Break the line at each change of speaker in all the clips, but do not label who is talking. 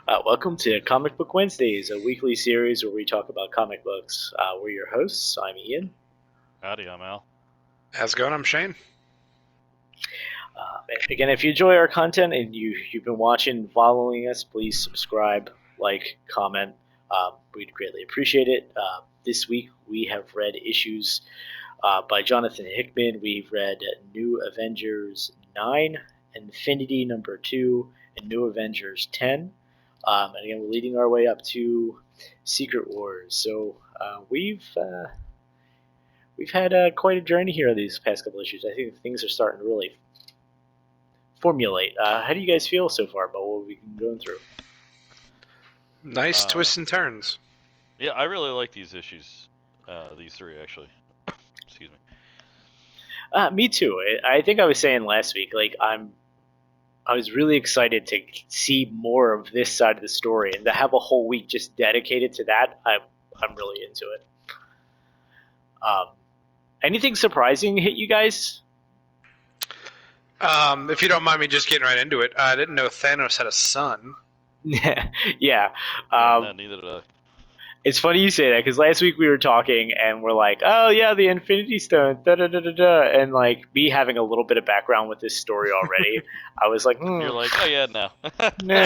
Welcome to Comic Book Wednesdays, a weekly series where we talk about comic books. We're your hosts. I'm Ian.
Howdy, I'm Al.
How's it going? I'm Shane.
Again, if you enjoy our content and you've been watching and following us, please subscribe, like, comment. We'd greatly appreciate it. This week we have read issues by Jonathan Hickman. We've read New Avengers 9, Infinity number 2, and New Avengers 10. And again, we're leading our way up to Secret Wars. So we've had quite a journey here these past couple issues. I think things are starting to really formulate. How do you guys feel so far about what we've been going through?
Nice twists and turns.
Yeah, I really like these issues. These three, actually. Excuse me.
Me too. I think I was saying last week, like I was really excited to see more of this side of the story, and to have a whole week just dedicated to that. I'm really into it. Anything surprising hit you guys?
If you don't mind me just getting right into it, I didn't know Thanos had a son.
Yeah.
No, neither did I.
It's funny you say that because last week we were talking and we're like, oh yeah, the Infinity Stone, da da da da da, and like me having a little bit of background with this story already, I was like,
You're like, oh yeah, no.
nah.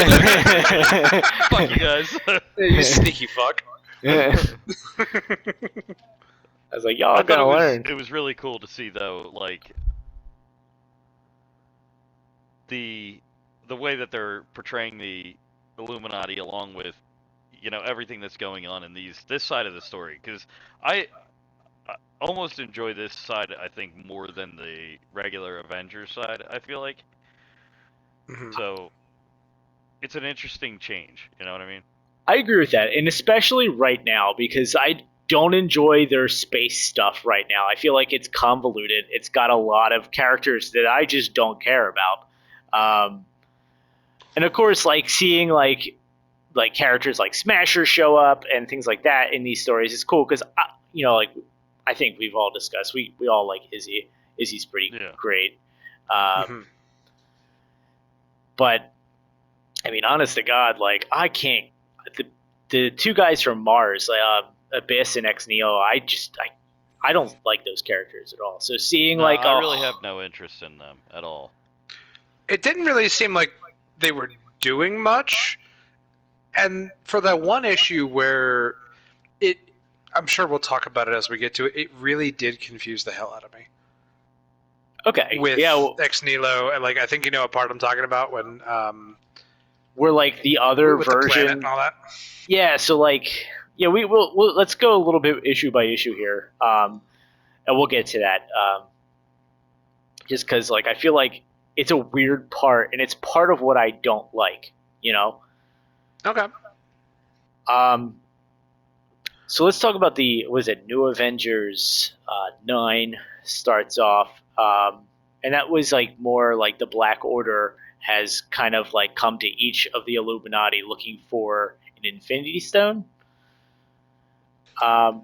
Fuck you guys.
You sneaky fuck.
I was like, y'all
I
gonna
thought
learn.
it was really cool to see, though, like the way that they're portraying the Illuminati, along with everything that's going on in this side of the story, because I almost enjoy this side, I think, more than the regular Avengers side, I feel like.
Mhm.
So it's an interesting change, you know what I mean?
I agree with that, and especially right now because I don't enjoy their space stuff right now. I feel like it's convoluted. It's got a lot of characters that I just don't care about. And of course, like seeing like characters like Smasher show up and things like that in these stories is cool because like I think we've all discussed we all like Izzy. Izzy's pretty
Yeah.
great.
Mhm.
But I mean, honest to God, like I can't. The two guys from Mars, Abyss and Ex Neo, I don't like those characters at all. So seeing
No,
like
I really have no interest in them at all.
It didn't really seem like they were doing much, and for that one issue where I'm sure we'll talk about it as we get to it. It really did confuse the hell out of me.
okay,
With
yeah, well,
Ex Nihilo, and I think you know what part I'm talking about when
we're like the other
with the planet
version.
and all that.
Yeah, so like yeah, we'll let's go a little bit issue by issue here, and we'll get to that. Just because like I feel like it's a weird part, and it's part of what I don't like. You know.
Okay.
Um, So let's talk about was it New Avengers 9 starts off, and that was like more like the Black Order has kind of like come to each of the Illuminati looking for an Infinity Stone. Um,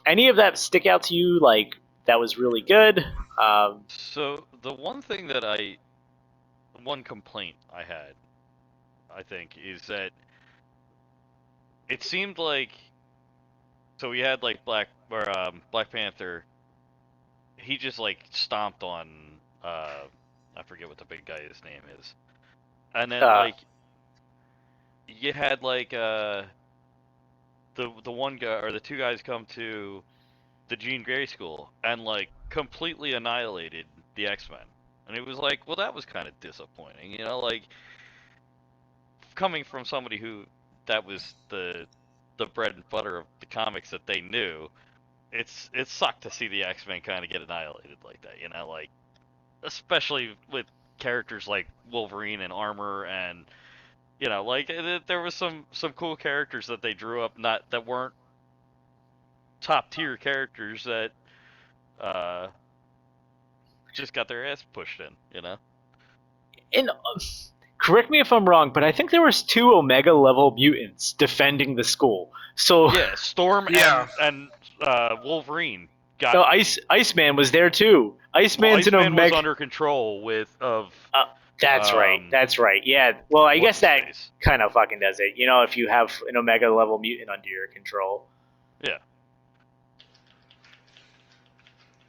any of that stick out to you? Like that was really good.
So the one complaint I had, I think, is that it seemed like, so we had like Black Panther. He just like stomped on I forget what the big guy's name is, and then
Uh,
like you had like the one guy or the two guys come to the Jean Grey school and like completely annihilated the X-Men. And it was like, well, that was kind of disappointing, like coming from somebody who that was the bread and butter of the comics that they knew. It sucked to see the X-Men kind of get annihilated like that, like especially with characters like Wolverine and Armor, and like there was some cool characters that they drew up, not that weren't top tier characters that uh just got their ass pushed in.
and correct me if I'm wrong, but I think there was two Omega level mutants defending the school. So
Yeah, Storm
Yeah.
and Wolverine got.
no, Iceman was there too.
Well,
Iceman's an
Iceman was
Omega.
under control
That's right. That's right. Yeah. Well, I guess that
What's-his-face.
kind of fucking does it. You know, if you have an Omega level mutant under your control.
Yeah.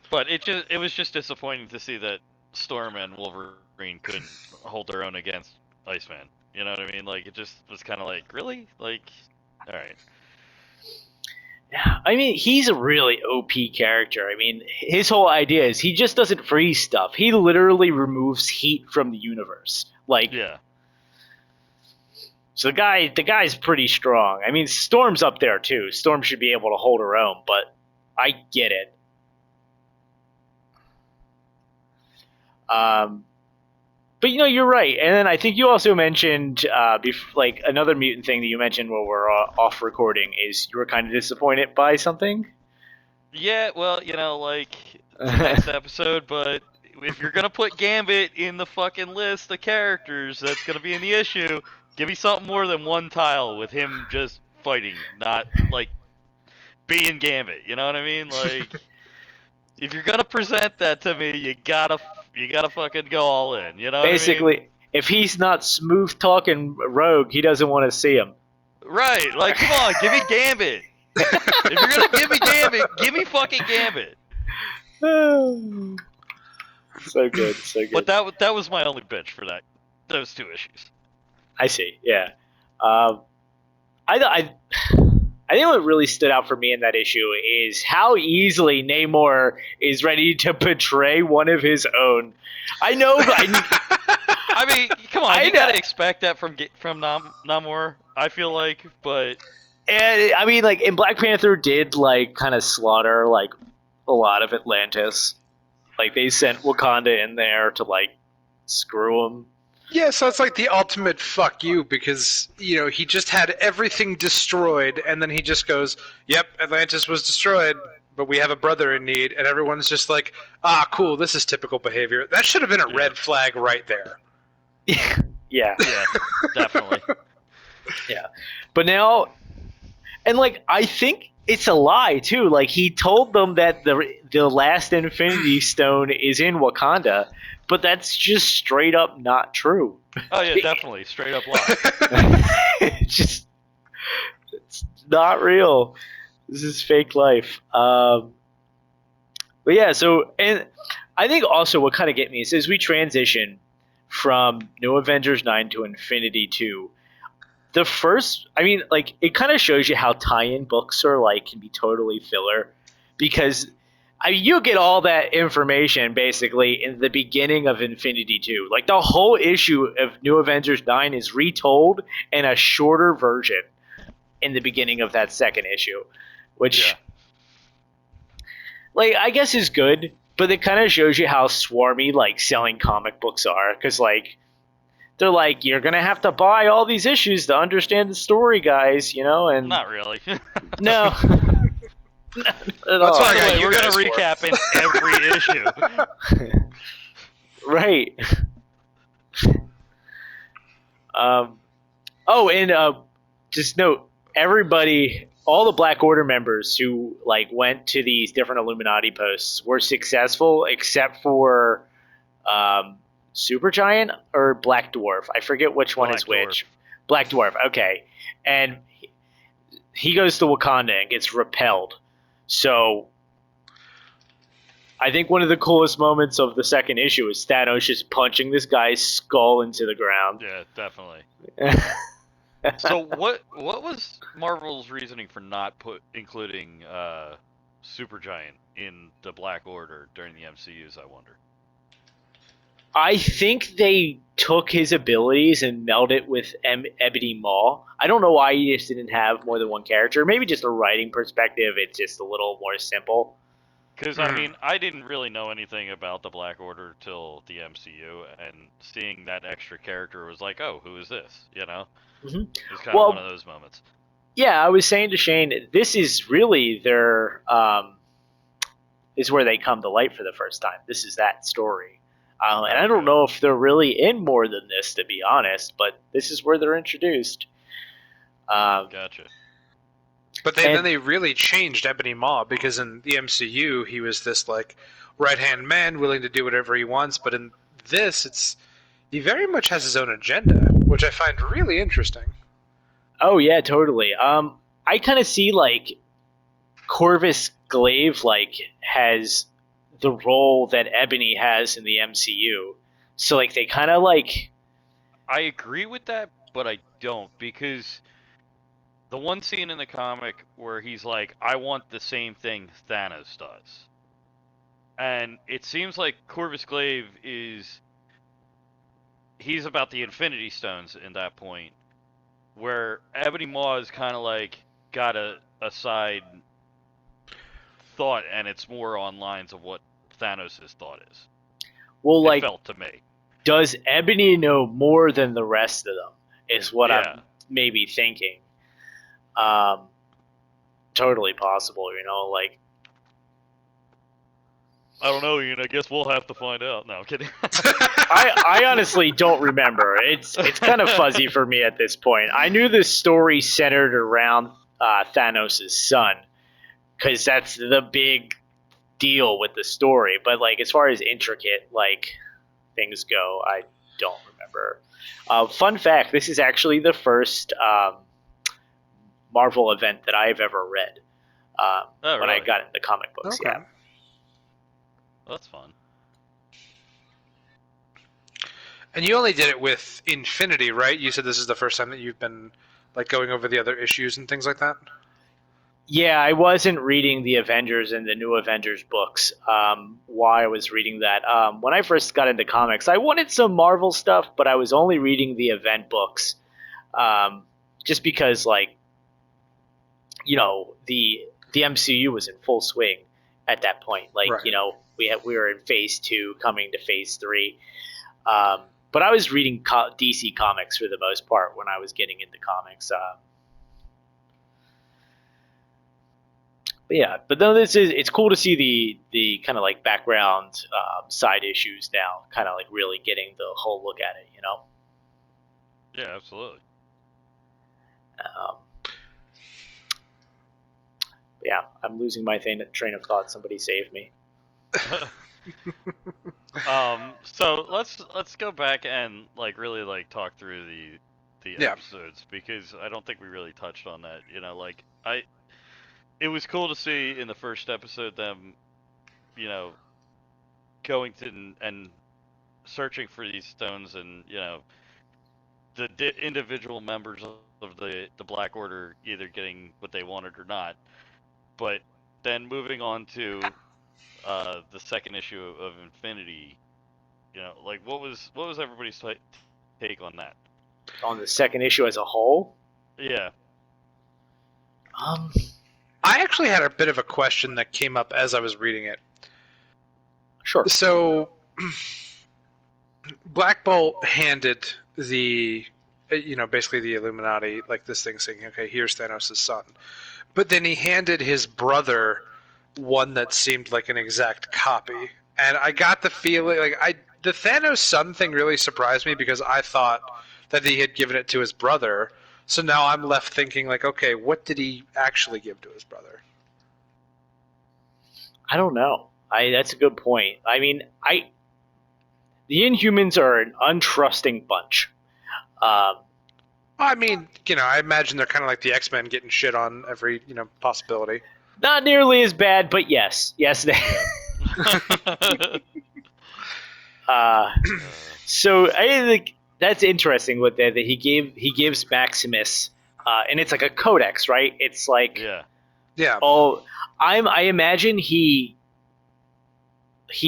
But it was just disappointing to see that Storm and Wolverine couldn't hold their own against Iceman. You know what I mean? Like, it just was kind of like, really? Like, all right.
Yeah, I mean, he's a really OP character. I mean, his whole idea is he just doesn't freeze stuff. He literally removes heat from the universe. Like,
Yeah.
so the guy's pretty strong. I mean, Storm's up there too. Storm should be able to hold her own, but I get it. But you know, you're right. And then I think you also mentioned, like another mutant thing that you mentioned while we're off recording is you were kind of disappointed by something.
Yeah, well, you know, like, the next episode, but if you're gonna put Gambit in the fucking list of characters that's gonna be in the issue, give me something more than one tile with him just fighting, not, like, being Gambit, you know what I mean? Like, if you're gonna present that to me, you gotta fucking go all in, you know what I mean?
Basically, if he's not smooth talking rogue, he doesn't want to see him.
Right, like, come on, give me Gambit! If you're gonna give me Gambit, give me fucking Gambit!
So good, so good.
But that was my only bitch for those two issues.
I see. Yeah. I think what really stood out for me in that issue is how easily Namor is ready to betray one of his own. I know.
I mean, come on, you gotta expect that from Namor. I feel like, but
and I mean, like, and Black Panther did like kind of slaughter like a lot of Atlantis. Like they sent Wakanda in there to like screw him.
Yeah, so it's like the ultimate fuck you because, you know, he just had everything destroyed and then he just goes, yep, Atlantis was destroyed, but we have a brother in need, and everyone's just like, ah, cool, this is typical behavior. That should have been a red flag right there.
Yeah.
Yeah, definitely.
Yeah. But now, and like, I think it's a lie too. Like, he told them that the last Infinity Stone is in Wakanda, but that's just straight up not true.
Oh yeah, definitely, straight up lie.
It's not real. This is fake life. But yeah, so, and I think also what kind of get me is as we transition from New Avengers 9 to Infinity 2, the first, I mean, like, it kind of shows you how tie-in books are, like, can be totally filler, because you get all that information basically in the beginning of Infinity 2. Like, the whole issue of New Avengers 9 is retold in a shorter version in the beginning of that second issue, which, like, I guess is good, but it kind of shows you how swarmy, like, selling comic books are, because, like, they're like, you're gonna have to buy all these issues to understand the story, guys. You know, and
not really.
No.
That's why
we're gonna recap in every issue.
Right. Oh, and just note, everybody, all the Black Order members who like went to these different Illuminati posts were successful, except for Supergiant or Black Dwarf. I forget which one is which. Black Dwarf. Okay, and he goes to Wakanda and gets repelled. So I think one of the coolest moments of the second issue is Thanos just punching this guy's skull into the ground.
Yeah, definitely. So what was Marvel's reasoning for not including Supergiant in the Black Order during the MCUs, I wonder?
I think they took his abilities and melded it with Ebony Maw. I don't know why he just didn't have more than one character. Maybe just a writing perspective, it's just a little more simple.
Because, I mean, I didn't really know anything about the Black Order till the MCU, and seeing that extra character was like, oh, who is this? You know?
Mm-hmm.
It was kind of one of those moments.
Yeah, I was saying to Shane, this is really their, is where they come to light for the first time. This is that story. And I don't know if they're really in more than this, to be honest, but this is where they're introduced.
Gotcha.
But then they really changed Ebony Maw, because in the MCU, he was this, like, right-hand man willing to do whatever he wants, but in this, he very much has his own agenda, which I find really interesting.
Oh yeah, totally. I kind of see like Corvus Glaive like has the role that Ebony has in the MCU. So like they kind of like
I agree with that, but I don't, because the one scene in the comic where he's like, I want the same thing Thanos does. And it seems like Corvus Glaive he's about the Infinity Stones in that point, where Ebony Maw is kind of like got a side thought, and it's more on lines of what Thanos' thought is.
well
It
like
felt to me.
does Ebony know more than the rest of them? Is what
Yeah.
I'm maybe thinking. Um, totally possible, you know, like
I don't know, Ian. I guess we'll have to find out. No, I'm kidding.
I honestly don't remember. It's kind of fuzzy for me at this point. I knew the story centered around Thanos' son because that's the big deal with the story. But like as far as intricate like things go, I don't remember. Fun fact: this is actually the first Marvel event that I've ever read.
Oh,
when I
really?
got into comic books,
Okay.
yeah.
That's fun.
And you only did it with Infinity, right? You said this is the first time that you've been like going over the other issues and things like that.
Yeah, I wasn't reading the Avengers and the new Avengers books while I was reading that. When I first got into comics, I wanted some Marvel stuff, but I was only reading the event books just because, like, you know, the MCU was in full swing at that point. Like,
Right.
you know, we were in Phase 2, coming to Phase 3. But I was reading DC Comics for the most part when I was getting into comics. But yeah, but no, it's cool to see the kind of like background side issues now, kind of like really getting the whole look at it, you know.
Yeah, absolutely.
Um, yeah, I'm losing my train of thought. Somebody save me.
So let's go back and like really like talk through the
Yeah.
episodes, because I don't think we really touched on that. You know, like it was cool to see in the first episode them, you know, going to and searching for these stones, and you know the individual members of the Black Order either getting what they wanted or not. But then moving on to the second issue of Infinity, you know, like what was everybody's take on that?
On the second issue as a whole,
Yeah.
um,
I actually had a bit of a question that came up as I was reading it.
sure.
So, Black Bolt handed the, basically the Illuminati, like this thing saying, okay, here's Thanos' son. But then he handed his brother one that seemed like an exact copy. And I got the feeling, the Thanos son thing really surprised me because I thought that he had given it to his brother. So now I'm left thinking, like, okay, what did he actually give to his brother?
I don't know. That's a good point. I mean, the Inhumans are an untrusting bunch. Um,
I mean, I imagine they're kind of like the X-Men getting shit on every, possibility.
not nearly as bad, but yes, they. uh, so I think that's interesting with that he gives Maximus, and it's like a codex, right? It's like
Yeah.
Yeah.
I imagine he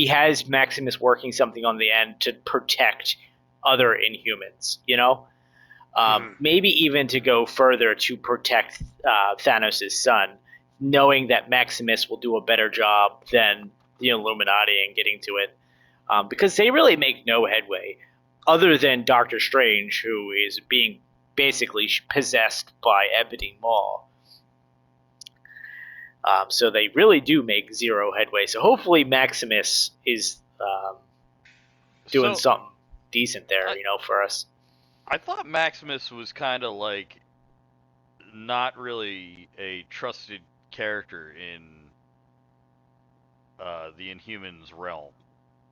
has Maximus working something on the end to protect other Inhumans, you know. Maybe even to go further to protect Thanos' son, knowing that Maximus will do a better job than the Illuminati in getting to it, because they really make no headway, other than Doctor Strange, who is being basically possessed by Ebony Maw. So they really do make zero headway. So hopefully Maximus is doing
So
something decent there,
I
you know, for us.
I thought Maximus was kind of like not really a trusted character in the Inhumans realm.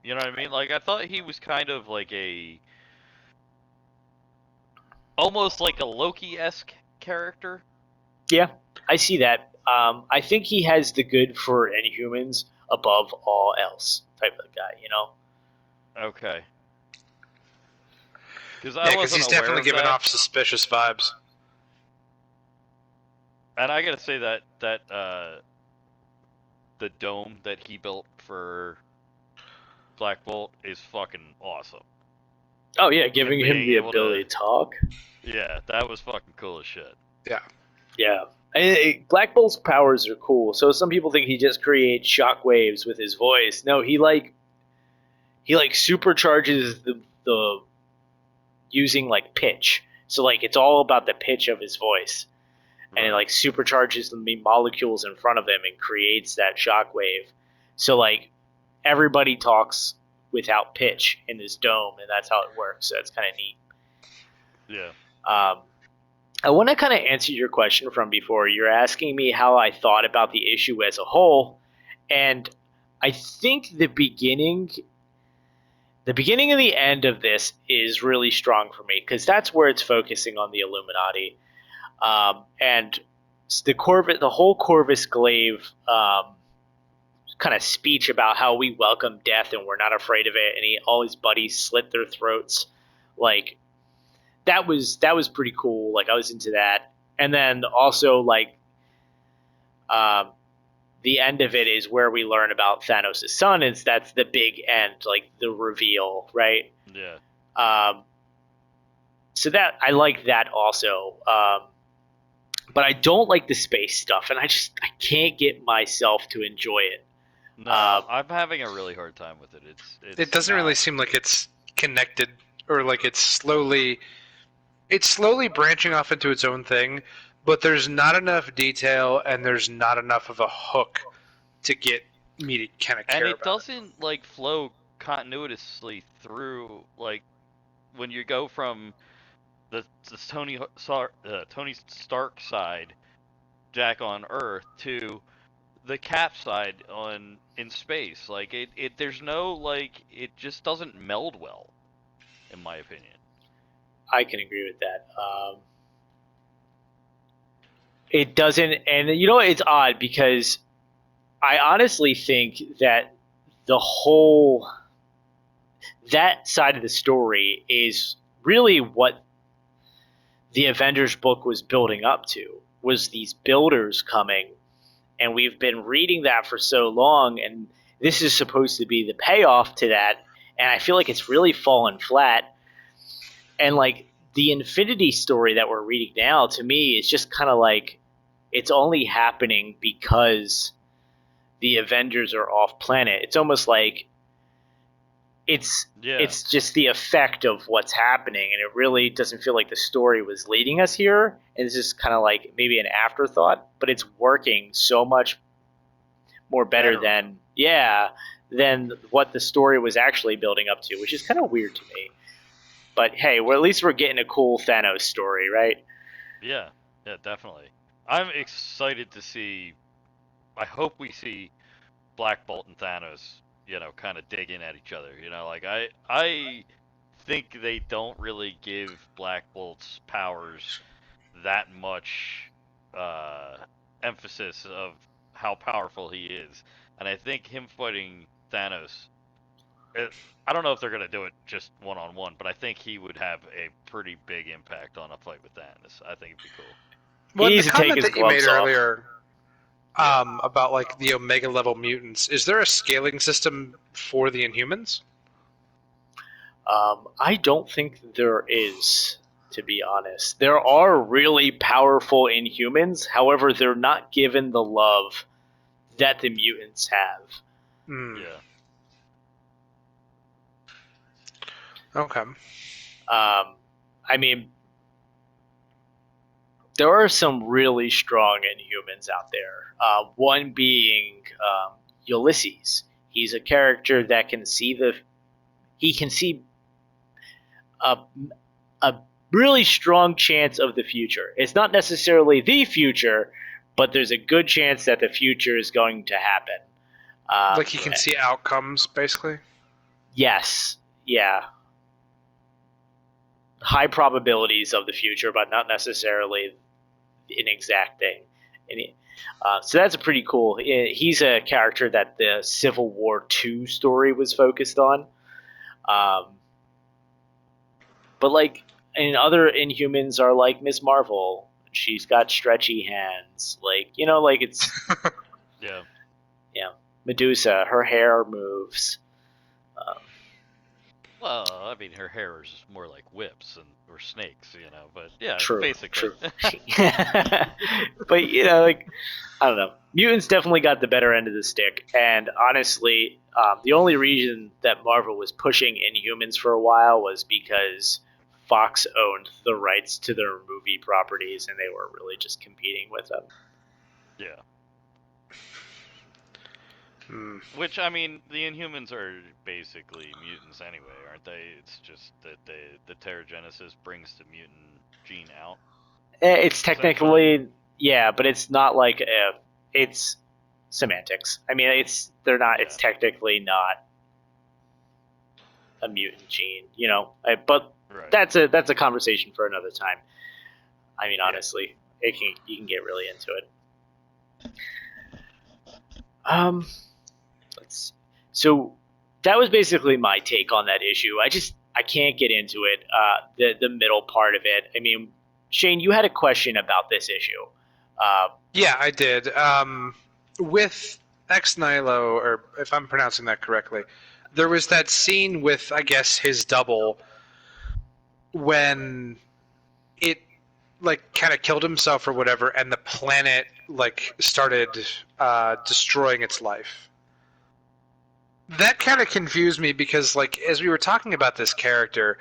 You know what I mean? Like I thought he was kind of like a almost like a Loki-esque character.
Yeah, I see that. I think he has the good for Inhumans above all else type of guy.
Okay. Because
Yeah,
I
because
wasn't
he's
aware
definitely
of
giving
that,
off suspicious vibes.
and I gotta say that the dome that he built for Black Bolt is fucking awesome.
Oh yeah,
Him
giving him
being
the
able to,
ability to talk.
yeah, that was fucking cool as shit.
Yeah.
Yeah. Black Bolt's powers are cool. So some people think he just creates shockwaves with his voice. No, he supercharges the using like pitch. So like it's all about the pitch of his voice, and it like supercharges the molecules in front of him and creates that shockwave. So like everybody talks without pitch in this dome, and that's how it works. So that's kind of neat.
Yeah.
I want to kind of answer your question from before. You're asking me how I thought about the issue as a whole, and I think the beginning and the end of this is really strong for me because that's where it's focusing on the Illuminati, and the whole Corvus Glaive kind of speech about how we welcome death and we're not afraid of it, and all his buddies slit their throats, like that was pretty cool. Like I was into that, and then also like um, the end of it is where we learn about Thanos' son. That's the big end, like the reveal, right?
Yeah.
Um, so that I like that also, but I don't like the space stuff, and I can't get myself to enjoy it.
No, I'm having a really hard time with it.
It
It's
doesn't
not.
really seem like it's connected, or like it's slowly branching off into its own thing, but there's not enough detail and there's not enough of a hook to get me to kind of
And
care
it
about it.
doesn't like flow continuously through, like when you go from the Tony Stark side, Jack on Earth, to the Cap side on in space. Like it there's no, like, it just doesn't meld well, in my opinion.
I can agree with that. It doesn't, and it's odd because I honestly think that the whole that side of the story is really what the Avengers book was building up to, was these builders coming, and we've been reading that for so long, and this is supposed to be the payoff to that, and I feel like it's really fallen flat. And like the Infinity story that we're reading now, to me, is just kind of like it's only happening because the Avengers are off planet. It's almost like it's
Yeah.
it's just the effect of what's happening, and it really doesn't feel like the story was leading us here. And it's just kind of like maybe an afterthought, but it's working so much more better than what the story was actually building up to, which is kind of weird to me. But hey, well, at least we're getting a cool Thanos story, right?
Yeah. Yeah, definitely. I'm excited to see. I hope we see Black Bolt and Thanos, kind of dig in at each other. Like I think they don't really give Black Bolt's powers that much uh, emphasis of how powerful he is, and I think him fighting Thanos. It, I don't know if they're gonna do it just one on one, but I think he would have a pretty big impact on a fight with Thanos. I think it'd be cool.
He
Well, the
needs to take
comment
his
that you made
gloves off.
earlier
Yeah.
about like the Omega level mutants, is there a scaling system for the Inhumans?
I don't think there is, to be honest. There are really powerful Inhumans, however, they're not given the love that the mutants have.
Hmm.
Yeah.
Okay.
I mean, there are some really strong Inhumans out there. One being Ulysses. He's a character that he can see a, a really strong chance of the future. It's not necessarily the future, but there's a good chance that the future is going to happen.
Like you can see outcomes, basically.
Yes, yeah. high probabilities of the future, but not necessarily an exact thing. So that's a pretty cool. He's a character that the Civil War II story was focused on. But like in other Inhumans are like Ms. Marvel. She's got stretchy hands. Like like it's
Yeah.
Medusa. Her hair moves.
Well, I mean, her hair is more like whips or snakes, But yeah,
True.
basically.
True. But like I don't know. Mutants definitely got the better end of the stick, and honestly, the only reason that Marvel was pushing Inhumans for a while was because Fox owned the rights to their movie properties, and they were really just competing with them.
Yeah.
Hmm.
Which, I mean, the Inhumans are basically mutants anyway, aren't they? It's just that the Terrigenesis brings the mutant gene out.
It's technically, yeah, but it's not like it's semantics. I mean, they're not.
Yeah.
It's technically not a mutant gene, but
Right.
that's a conversation for another time. I mean, honestly, you can get really into it. Let's see. So that was basically my take on that issue. I can't get into it. The middle part of it. I mean, Shane, you had a question about this issue.
Yeah, I did. With Ex Nihilo, or if I'm pronouncing that correctly, there was that scene with, I guess, his double when it like kind of killed himself or whatever, and the planet like started destroying its life. That kind of confused me because, like, as we were talking about this character,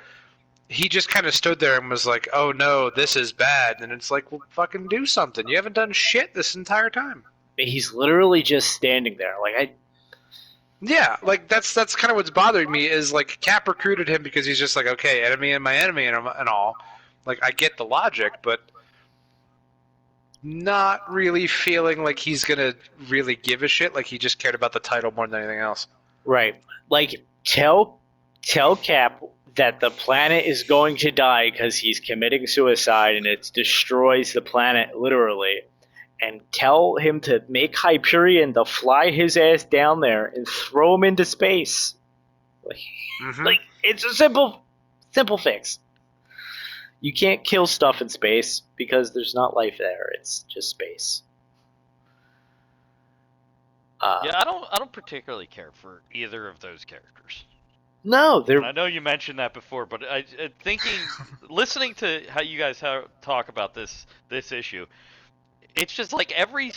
he just kind of stood there and was like, "Oh no, this is bad," and it's like, "Well, fucking do something. You haven't done shit this entire time."
He's literally just standing there.
Yeah, like that's kind of what's bothering me is like Cap recruited him because he's just like, okay, enemy and my enemy and all. Like I get the logic, but not really feeling like he's gonna really give a shit. Like he just cared about the title more than anything else.
Right. Like tell Cap that the planet is going to die because he's committing suicide and it destroys the planet literally. And tell him to make Hyperion to fly his ass down there and throw him into space. Like it's a simple fix. You can't kill stuff in space because there's not life there. It's just space.
Yeah, I don't particularly care for either of those characters.
No, they're.
And I know you mentioned that before, but listening to how you guys talk about this issue, it's just like every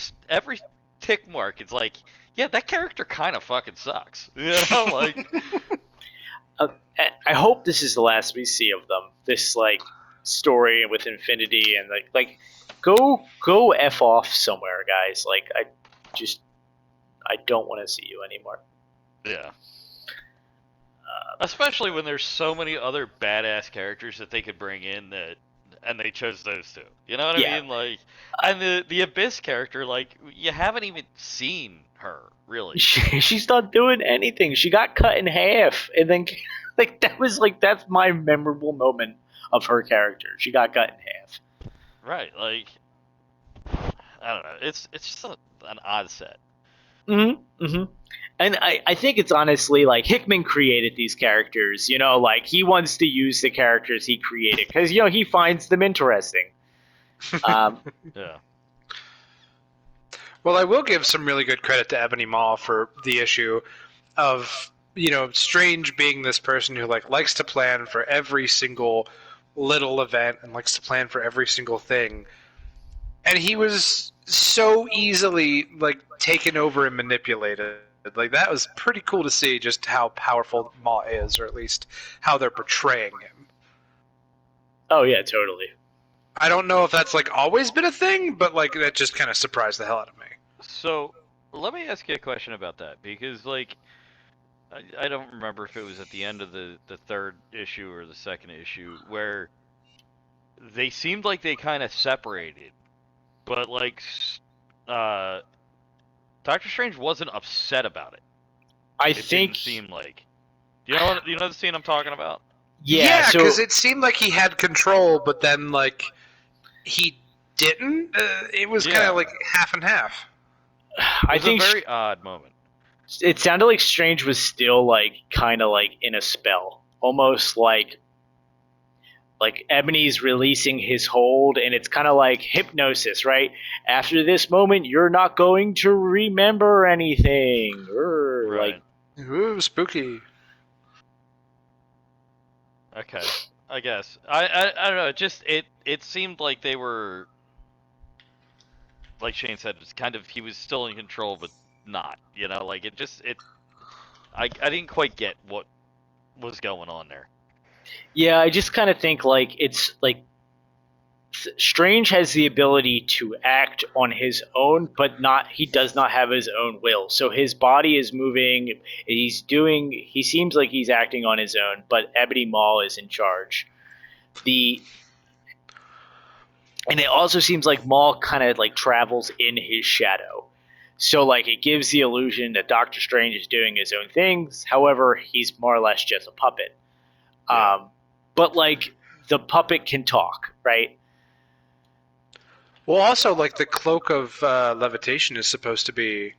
tick mark. It's like, yeah, that character kind of fucking sucks. Like.
I hope this is the last we see of them. This like story with Infinity and like go f off somewhere, guys. Like I don't want to see you anymore.
Yeah. Especially when there's so many other badass characters that they could bring in and they chose those two. You know what I mean? Like, and the Abyss character, like, you haven't even seen her really.
She's not doing anything. She got cut in half, and then like that's my memorable moment of her character. She got cut in half.
Right. Like, I don't know. It's just an odd set.
And I think it's honestly like Hickman created these characters, like he wants to use the characters he created because he finds them interesting.
Yeah.
Well, I will give some really good credit to Ebony Maw for the issue of Strange being this person who likes to plan for every single little event and likes to plan for every single thing, and he was so easily taken over and manipulated. Like that was pretty cool to see just how powerful Maw is, or at least how they're portraying him.
Oh yeah, totally.
I don't know if that's always been a thing, but that just kind of surprised the hell out of me.
So let me ask you a question about that because I don't remember if it was at the end of the third issue or the second issue where they seemed like they kind of separated, but Doctor Strange wasn't upset about it.
I
it
think
didn't seem like. Do you know the scene I'm talking about?
Yeah, so
because it seemed like he had control, but then like he didn't. It was kind
Yeah.
of like half and half.
I
It was
think
a very odd moment.
it sounded like Strange was still like kind of like in a spell, almost like Ebony's releasing his hold, and it's kind of like hypnosis, right? After this moment, you're not going to remember anything. Like,
Right.
Ooh, spooky.
Okay. I guess. I don't know. It seemed like they were, like Shane said, it's kind of he was still in control, but not. Like I didn't quite get what was going on there.
yeah, I just kind of think like it's like Strange has the ability to act on his own, but he does not have his own will. So his body is moving, he seems like he's acting on his own, but Ebony Maw is in charge. The and it also seems like Maul kind of like travels in his shadow. So like it gives the illusion that Doctor Strange is doing his own things. However, he's more or less just a puppet.
Yeah.
But like the puppet can talk, right?
Well, also like the cloak of levitation is supposed to be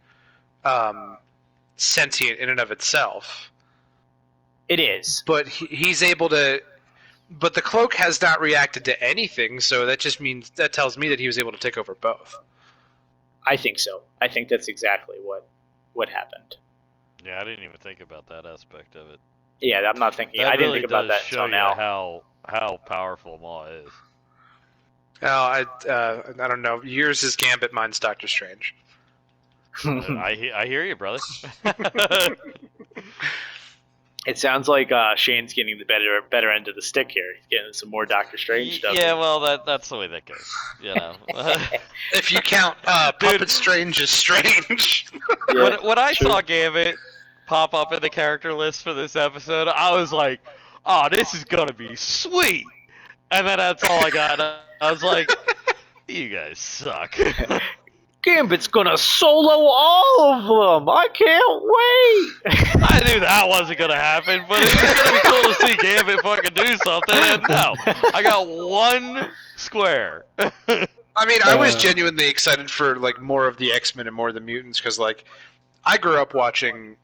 sentient in and of itself,
It is.
but he's able to. But the cloak has not reacted to anything, so that tells me that he was able to take over both.
I think so. I think that's exactly what happened.
Yeah, I didn't even think about that aspect of it.
Yeah, I'm not thinking.
That
I didn't
really
think about
does
that
show
until
you
now.
how powerful Maw is.
I don't know. Yours is Gambit, mine's Doctor Strange.
I hear you, brother.
It sounds like Shane's getting the better end of the stick here. He's getting some more Doctor Strange stuff.
Yeah, well, that's the way that goes.
If you count Puppet Strange as strange.
Yeah,
when I
true.
saw Gambit pop up in the character list for this episode, I was like, "Oh, this is gonna be sweet." And then that's all I got. I was like, "You guys suck."
Gambit's gonna solo all of them. I can't wait.
I knew that wasn't gonna happen, but it was gonna be cool to see Gambit fucking do something. And no, I got one square.
I mean, I was genuinely excited for like more of the X-Men and more of the mutants because like I grew up watching,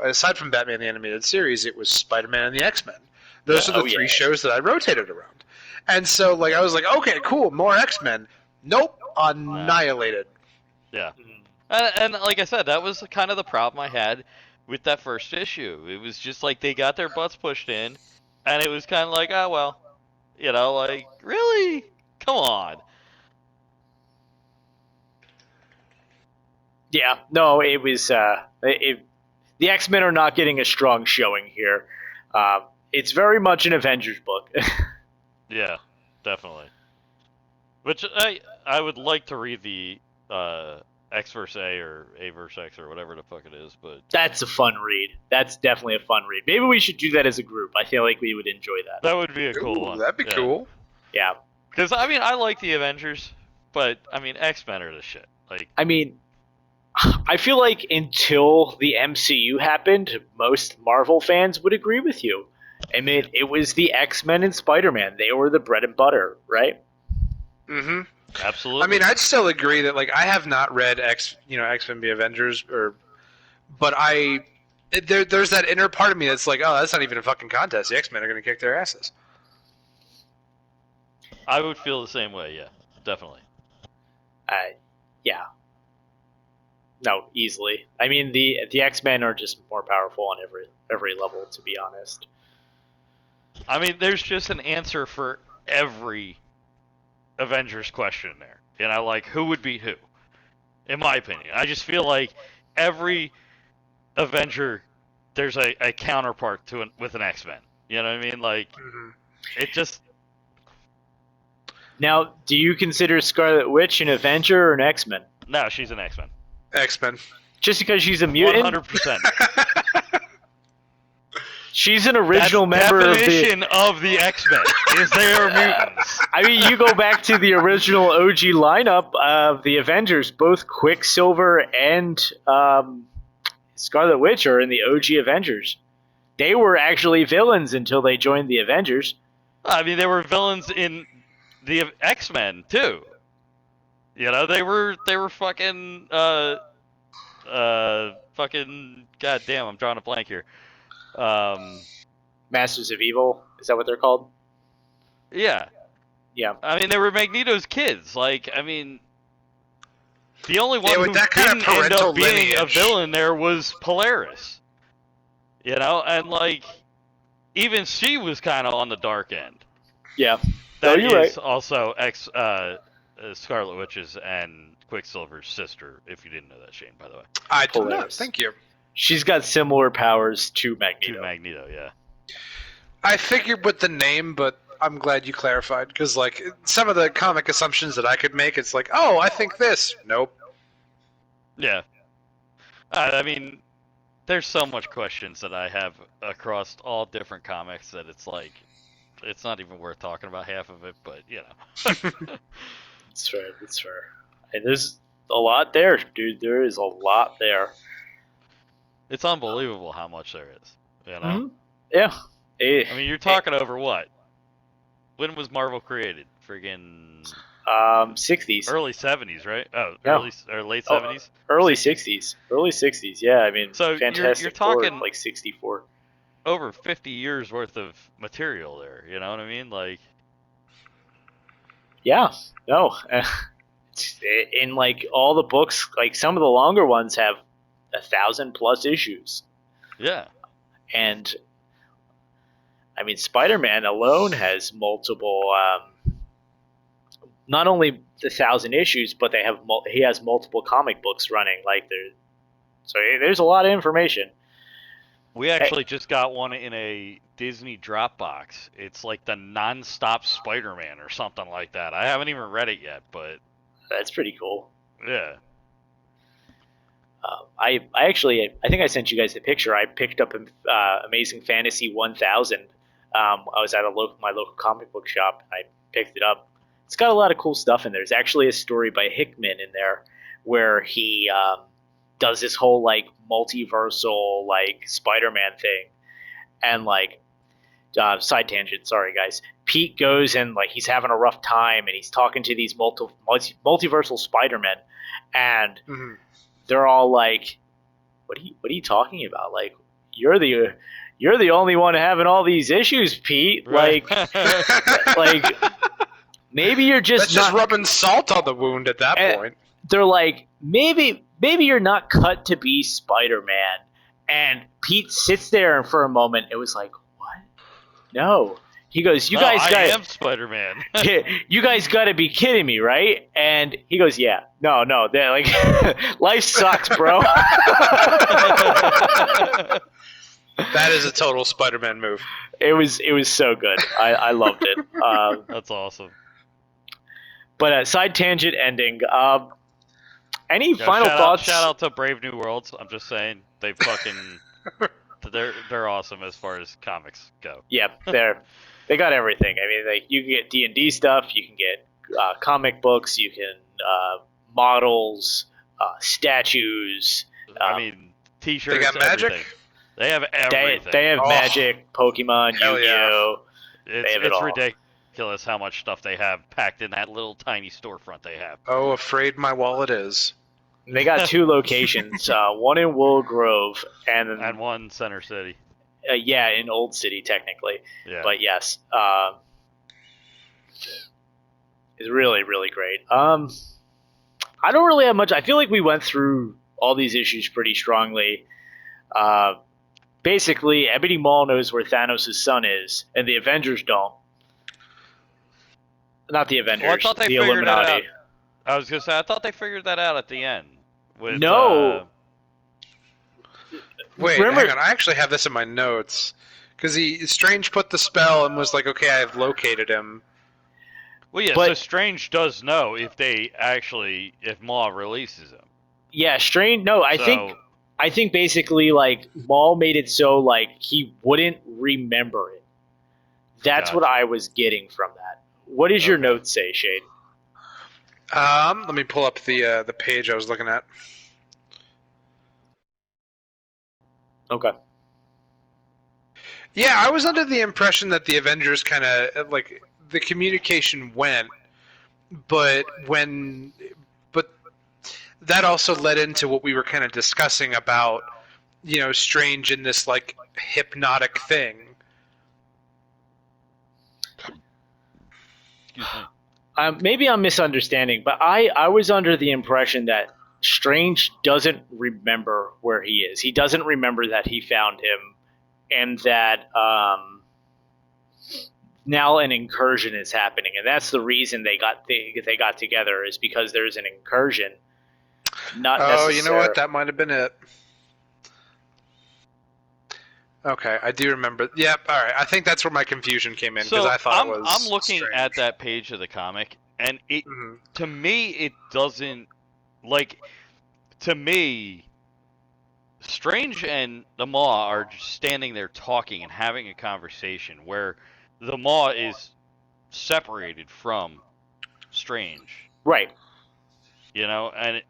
aside from Batman the Animated Series, it was Spider-Man and the X-Men. Those are the three shows that I rotated around. And so like I was like, okay, cool, more X-Men. Nope, annihilated.
Yeah. And like I said, that was kind of the problem I had with that first issue. It was just like they got their butts pushed in, and it was kind of like, oh, well, like, really? Come on.
Yeah, no, it was. The X-Men are not getting a strong showing here. It's very much an Avengers book.
Yeah, definitely. Which I would like to read the X versus A or A versus X or whatever the fuck it is, but
That's a fun read. That's definitely a fun read. Maybe we should do that as a group. I feel like we would enjoy that.
that would be a cool one.
That'd be cool.
Yeah.
Because I mean, I like the Avengers, but I mean, X-Men are the shit. Like,
I mean, I feel like until the MCU happened, most Marvel fans would agree with you. I mean, it was the X-Men and Spider-Man. They were the bread and butter, right?
Mm-hmm.
absolutely.
I mean, I'd still agree that like I have not read X-Men v Avengers, but there's that inner part of me that's like, oh, that's not even a fucking contest. The X-Men are going to kick their asses.
I would feel the same way. Yeah, definitely.
Yeah. No, easily. I mean, the X-Men are just more powerful on every level, to be honest.
I mean, there's just an answer for every Avengers question there. Like who would beat who? In my opinion, I just feel like every Avenger, there's a counterpart to with an X-Men. You know what I mean? Like, it just.
Now, do you consider Scarlet Witch an Avenger or an X-Men?
No, she's an X-Men.
X-Men.
Just because she's a mutant?
100%.
She's an original member
definition of the X-Men is they are mutants.
I mean, you go back to the original OG lineup of the Avengers. Both Quicksilver and Scarlet Witch are in the OG Avengers. they were actually villains until they joined the Avengers.
I mean, they were villains in the X-Men too. You know, they were fucking fucking goddamn. I'm drawing a blank here.
Masters of Evil, is that what they're called?
Yeah.
Yeah.
I mean, they were Magneto's kids. Like, I mean, the only one
with
who
that kind of
didn't end
parental
up being a
lineage.
villain there was Polaris. You know, and like, even she was kind of on the dark end.
Yeah.
That
you're
is
right.
also Scarlet Witch's and Quicksilver's sister. If you didn't know that, Shane, by the way.
I did not.
Polaris.
Thank you.
She's got similar powers to Magneto.
To Magneto, yeah.
I figured with the name, but I'm glad you clarified, because like some of the comic assumptions that I could make, it's like, oh, I think this. Nope.
Yeah. I mean, there's so much questions that I have across all different comics that it's like, it's not even worth talking about half of it, but you know.
That's fair. That's fair. And there's a lot there, dude. There is a lot there.
It's unbelievable how much there is. You know.
Mm-hmm. Yeah.
I mean, you're talking over what? When was Marvel created? Friggin'
60s.
Early 70s, right? Oh,
No.
early or late 70s?
Early 60s. Early 60s. Yeah, I mean,
So
Fantastic
you're talking
Four, like 64.
over 50 years worth of material there. You know what I mean? Like,
yeah, no, in like all the books, like some of the longer ones have 1,000+ issues,
yeah,
and I mean, Spider-Man alone has multiple. Not only 1,000 issues, but he has multiple comic books running. Like there's a lot of information.
we actually just got one in a Disney Dropbox. It's like the non-stop Spider-Man or something like that. I haven't even read it yet, but
That's pretty cool.
yeah.
I think I sent you guys the picture. I picked up Amazing Fantasy 1000. I was at my local comic book shop. I picked it up. It's got a lot of cool stuff in there. There's actually a story by Hickman in there where he does this whole like multiversal like Spider-Man thing, and like side tangent. Sorry guys. Pete goes and like he's having a rough time, and he's talking to these multiversal Spider-Men, and they're all like, what are you talking about? Like, you're the only one having all these issues, Pete.
Right.
Like maybe you're just
That's just rubbing salt on the wound at that point.
They're like, maybe you're not cut to be Spider-Man. And Pete sits there for a moment. It was like, what? No. He goes,
I am Spider-Man.
You guys got to be kidding me, right? And he goes, yeah. No, they're like, life sucks, bro.
That is a total Spider-Man move.
It was so good. I loved it.
That's awesome.
But side tangent ending. Any final thoughts?
Shout out to Brave New Worlds. I'm just saying, they fucking they're awesome as far as comics go.
Yeah, they got everything. I mean, like, you can get D&D stuff, you can get comic books, you can models, statues.
I mean, T-shirts.
They got magic.
Everything. They have everything.
They have Magic, Pokemon,
Hell
Yu-Gi-Oh.
Yeah. It's ridiculous how much stuff they have packed in that little tiny storefront they have.
Oh, afraid my wallet is.
They got 2 locations, one in Willow Grove and
one Center City.
Yeah, in Old City technically.
Yeah.
But yes, it's really, really great. I don't really have much. I feel like we went through all these issues pretty strongly. Basically, Ebony Maw knows where Thanos' son is, and the Avengers don't. Not the Avengers,
Well, I thought they
the
figured that
Illuminati.
out. I was gonna say, I thought they figured that out at the end. With,
No.
Wait,
Remember-
hang on. I actually have this in my notes. Because Strange put the spell and was like, okay, I've located him.
Well, yeah, so Strange does know if Maw releases him.
Yeah, Strange. No, I think basically like Maul made it so like he wouldn't remember it. That's
Gotcha.
what I was getting from that. What does your note say, Shade?
Let me pull up the page I was looking at.
Okay.
Yeah, I was under the impression that the Avengers kind of like the communication went, but but that also led into what we were kind of discussing about Strange in this like hypnotic thing.
Excuse me.
Maybe I'm misunderstanding, but I was under the impression that Strange doesn't remember where he is. He doesn't remember that he found him, and that now an incursion is happening, and that's the reason they got together, is because there's an incursion. Not
Oh, you know
necessarily.
what? That might have been it. Okay, I do remember. Yep. All right. I think that's where my confusion came in because
So
I thought it was.
I'm looking
Strange.
at that page of the comic, and it
Mhm.
to me it doesn't like to me. Strange and the Maw are just standing there talking and having a conversation where the Maw is separated from Strange,
Right.
and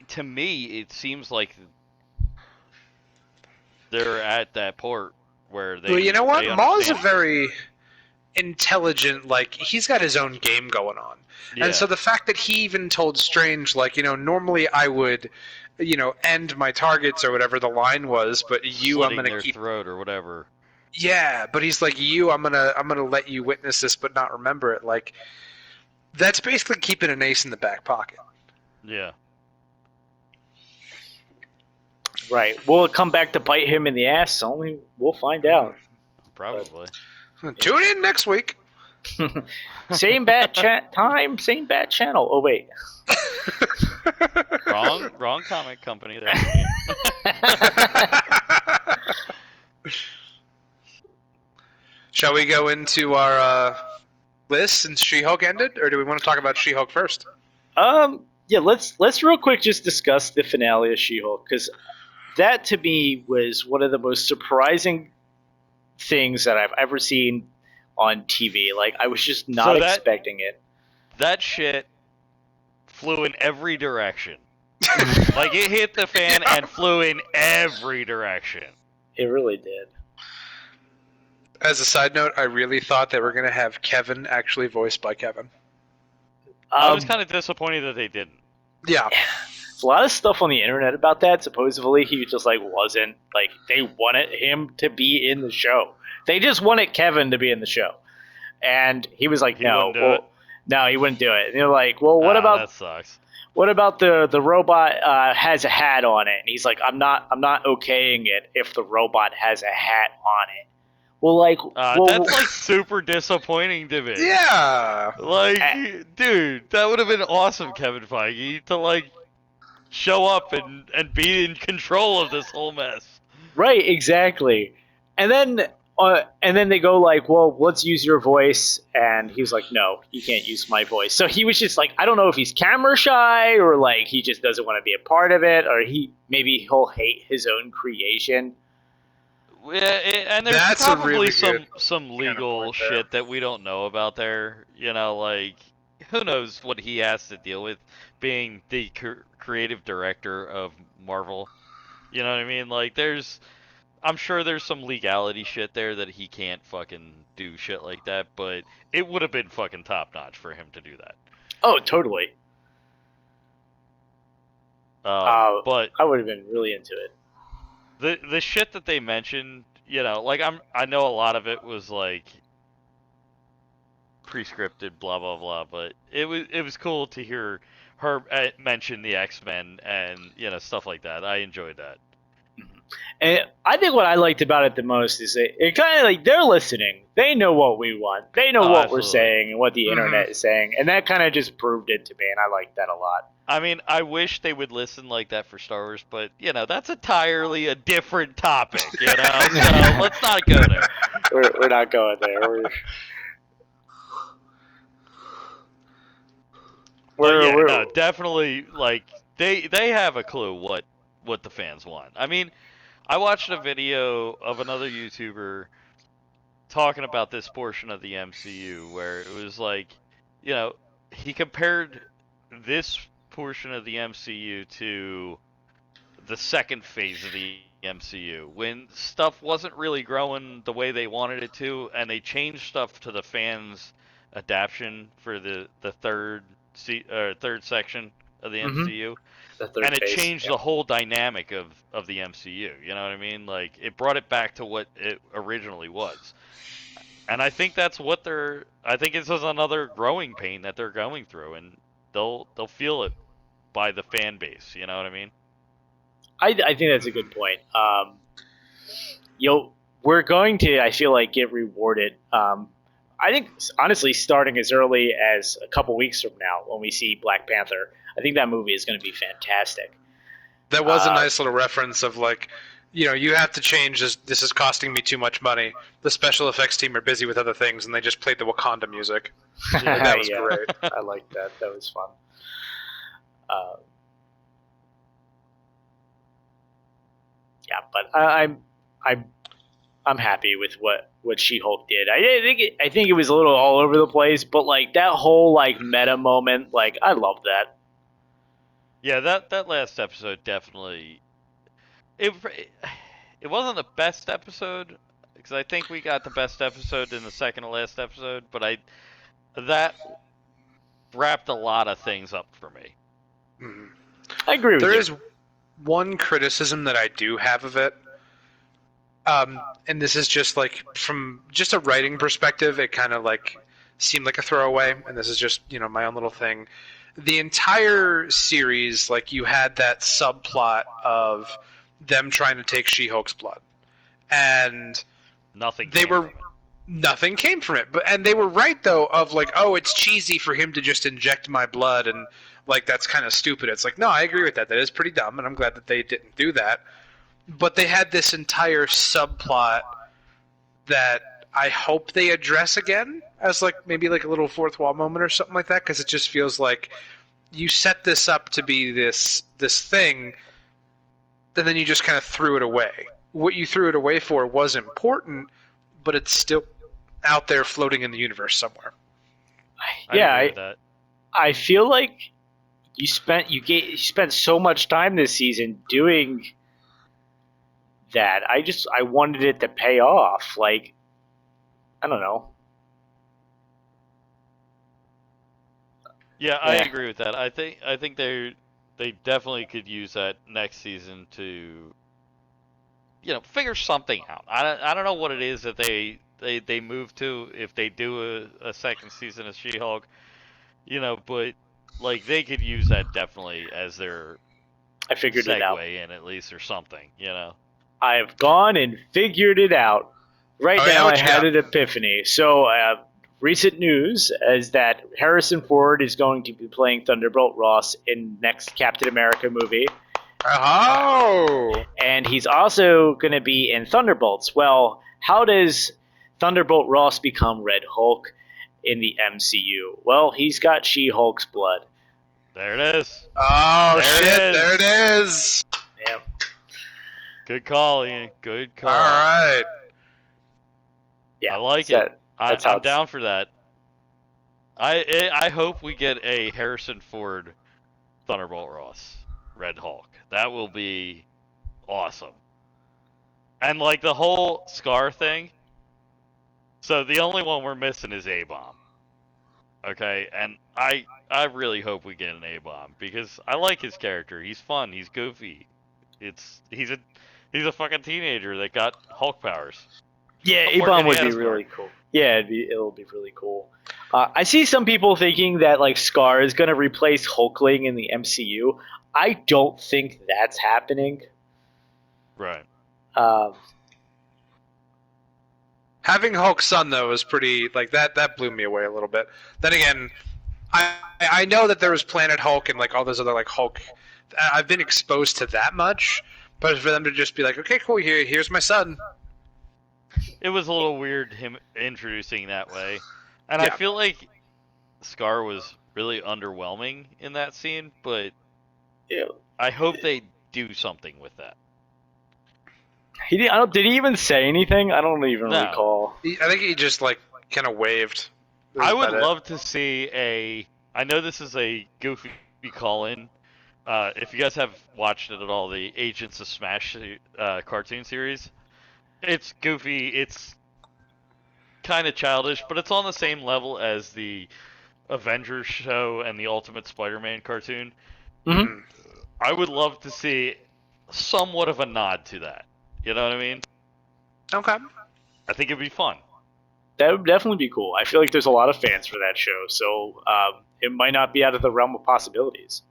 to me it seems like they're at that port where
Well, you know what?
they
Maw's a
understand each other.
very intelligent, like he's got his own game going on. And
Yeah,
so the fact that he even told Strange, like, normally I would, end my targets or whatever the line was, but you, I'm
slitting
gonna
their
keep.
throat or whatever.
Yeah, but he's like, I'm gonna let you witness this, but not remember it. Like, that's basically keeping an ace in the back pocket.
Yeah,
Right. Will it come back to bite him in the ass? Only we'll find out.
probably.
Tune in next week.
Same bat chat time, same bat channel. Oh wait.
Wrong comic company there.
Shall we go into our list since She-Hulk ended, or do we want to talk about She-Hulk first?
Yeah, let's real quick just discuss the finale of She-Hulk, because that to me was one of the most surprising things that I've ever seen on TV. Like, I was just not
So
expecting it.
that shit flew in every direction. Like it hit the fan and flew in every direction.
It really did.
As a side note, I really thought they were going to have Kevin actually voiced by Kevin.
I was kind of disappointed that they didn't.
Yeah.
There's a lot of stuff on the internet about that. Supposedly, he just like wasn't like they wanted him to be in the show. They just wanted Kevin to be in the show, and he was like,
He
"No,
wouldn't do it?
no, he wouldn't do it." And they're like, "Well, what about
that sucks?
what about the robot has a hat on it?" And he's like, "I'm not okaying it if the robot has a hat on it." Well, like,
That's like super disappointing to me.
Yeah.
Like, dude, that would have been awesome, Kevin Feige, to like show up and be in control of this whole mess.
right, exactly. And then they go like, "Well, let's use your voice," and he's like, "No, you can't use my voice." So he was just like, I don't know if he's camera shy or like he just doesn't want to be a part of it, or maybe he'll hate his own creation.
Yeah, and there's
That's
probably
really
some legal
point there.
shit that we don't know about there. Like who knows what he has to deal with being the creative director of Marvel. You know what I mean? Like I'm sure there's some legality shit there that he can't fucking do shit like that, but it would have been fucking top notch for him to do that.
Oh, totally.
But
I would have been really into it.
the shit that they mentioned, like I know a lot of it was like pre-scripted, blah blah blah, but it was cool to hear her mention the X-Men and stuff like that. I enjoyed that.
And I think what I liked about it the most is it kind of like they're listening. They know what we want. They know what
Absolutely.
we're saying and what the internet is saying, and that kind of just proved it to me, and I liked that a lot.
I mean, I wish they would listen like that for Star Wars, but that's entirely a different topic, So let's not go there.
We're not going there.
No, definitely. Like they have a clue what the fans want. I mean, I watched a video of another YouTuber talking about this portion of the MCU where it was like, he compared this portion of the MCU to the second phase of the MCU when stuff wasn't really growing the way they wanted it to, and they changed stuff to the fans' adaptation for the third section of the
Mhm.
MCU,
The third
and it
phase.
changed the whole dynamic of the MCU. You know what I mean? Like it brought it back to what it originally was. And I think that's what they're. I think it's just another growing pain that they're going through, and they'll feel it by the fan base. You know what I mean?
I think that's a good point. We're going to, I feel like, get rewarded. I think, honestly, starting as early as a couple weeks from now when we see Black Panther, I think that movie is going to be fantastic.
That was a nice little reference of like, you have to change this. This is costing me too much money. The special effects team are busy with other things, and they just played the Wakanda music. That was great.
I like that. That was fun. Yeah, but I'm happy with what She-Hulk did. I think it was a little all over the place, but like that whole like meta moment, like I love that.
Yeah, that last episode definitely. It it wasn't the best episode because I think we got the best episode in the second to last episode, but that wrapped a lot of things up for me.
Mhm.
I agree with
There
you.
is one criticism that I do have of it, and this is just like from just a writing perspective, it kind of like seemed like a throwaway, and this is just my own little thing. The entire series, like you had that subplot of them trying to take She-Hulk's blood, and
Nothing
they
came
were
from it.
nothing came from it. But they were right though of like, oh, it's cheesy for him to just inject my blood, and like that's kind of stupid. It's like, no, I agree with that. That is pretty dumb, and I'm glad that they didn't do that. But they had this entire subplot that I hope they address again as like maybe like a little fourth wall moment or something like that, because it just feels like you set this up to be this thing, and then you just kind of threw it away. What you threw it away for was important, but it's still out there floating in the universe somewhere.
I feel like you spent so much time this season doing that. I wanted it to pay off. Like I don't know.
Yeah, I agree with that. I think they definitely could use that next season to figure something out. I don't know what it is that they move to if they do a second season of She-Hulk, but like they could use that definitely as their
I figured it out.
segue in at least or something.
I have gone and figured it out. Right now, I had an epiphany. So, recent news is that Harrison Ford is going to be playing Thunderbolt Ross in next Captain America movie.
Oh!
And he's also going to be in Thunderbolts. Well, how does Thunderbolt Ross become Red Hulk in the MCU? Well, he's got She-Hulk's blood.
There it is.
Oh, shit, there it is.
Yeah.
Good call, Ian. Good call.
All right.
Yeah, I like it. I'm down for that. I hope we get a Harrison Ford Thunderbolt Ross Red Hulk. That will be awesome. And like the whole Scar thing. So the only one we're missing is A-Bomb. Okay, and I really hope we get an A-Bomb because I like his character. He's fun. He's goofy. He's a fucking teenager that got Hulk powers.
Yeah, A-Bomb would be really cool. Yeah, it'll be really cool. I see some people thinking that like Scar is going to replace Hulkling in the MCU. I don't think that's happening.
Right.
Having Hulk's son though is pretty like that. That blew me away a little bit. Then again, I know that there was Planet Hulk and like all those other like Hulk. I've been exposed to that much, but for them to just be like, okay, cool, here's my son.
It was a little weird him introducing that way, and I feel like Scar was really underwhelming in that scene. But I hope they do something with that.
Did he even say anything? I don't even recall.
I think he just like kind of waved.
I would love to see I know this is a goofy call-in, if you guys have watched it at all, the Agents of Smash cartoon series, it's goofy. It's kind of childish, but it's on the same level as the Avengers show and the Ultimate Spider-Man cartoon.
Mm-hmm.
I would love to see somewhat of a nod to that. You know what I mean?
Okay.
I think it'd be fun.
That would definitely be cool. I feel like there's a lot of fans for that show, so it might not be out of the realm of possibilities.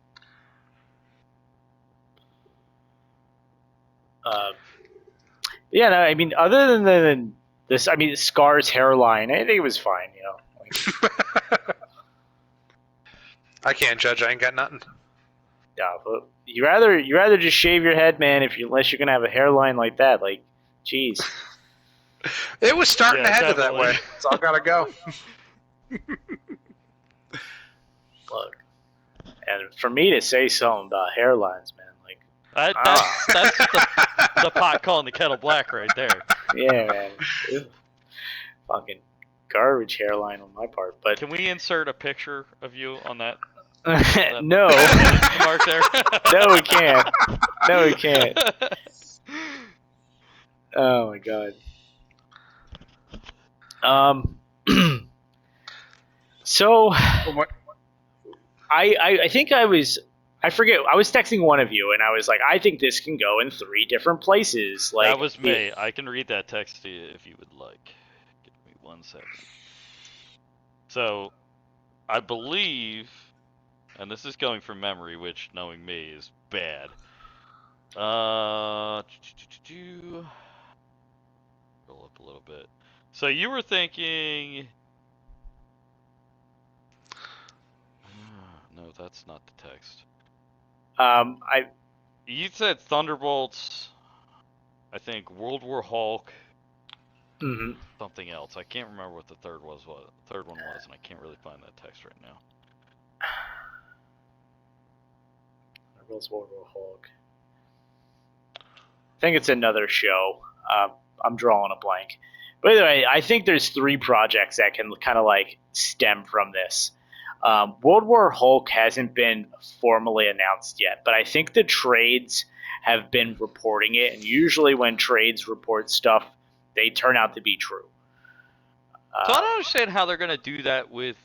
Yeah, no, I mean, other than this, I mean, Scar's hairline, I think it was fine. You know, like,
I can't judge. I ain't got nothing.
yeah, but you rather just shave your head, man. Unless you're gonna have a hairline like that, like, jeez.
It was starting
Yeah,
to head to that
definitely.
way. It's all gotta go.
Look, and for me to say something about hairlines, man, like,
That's the pot calling the kettle black right there.
yeah, man, ew, fucking garbage hairline on my part. But
Can we insert a picture of you on that
no,
mark there?
no, we can't. No, we can't. Oh my god. So
What?
I think I forget, I was texting one of you and I was like, I think this can go in 3 different places. Like,
That was me. I can read that text to you if you would like. Give me 1 second. So, I believe, and this is going from memory, which, knowing me, is bad. Roll up a little bit. So you were thinking... No, that's not the text.
I
You said Thunderbolts, I think World War Hulk,
mhm.
something else. I can't remember what the third one was, and I can't really find that text right now.
World War Hulk. I think it's another show. I'm drawing a blank. But anyway, I think there's 3 projects that can kind of like stem from this. World War Hulk hasn't been formally announced yet, but I think the trades have been reporting it, and usually when trades report stuff, they turn out to be true.
So I don't understand how they're going to do that with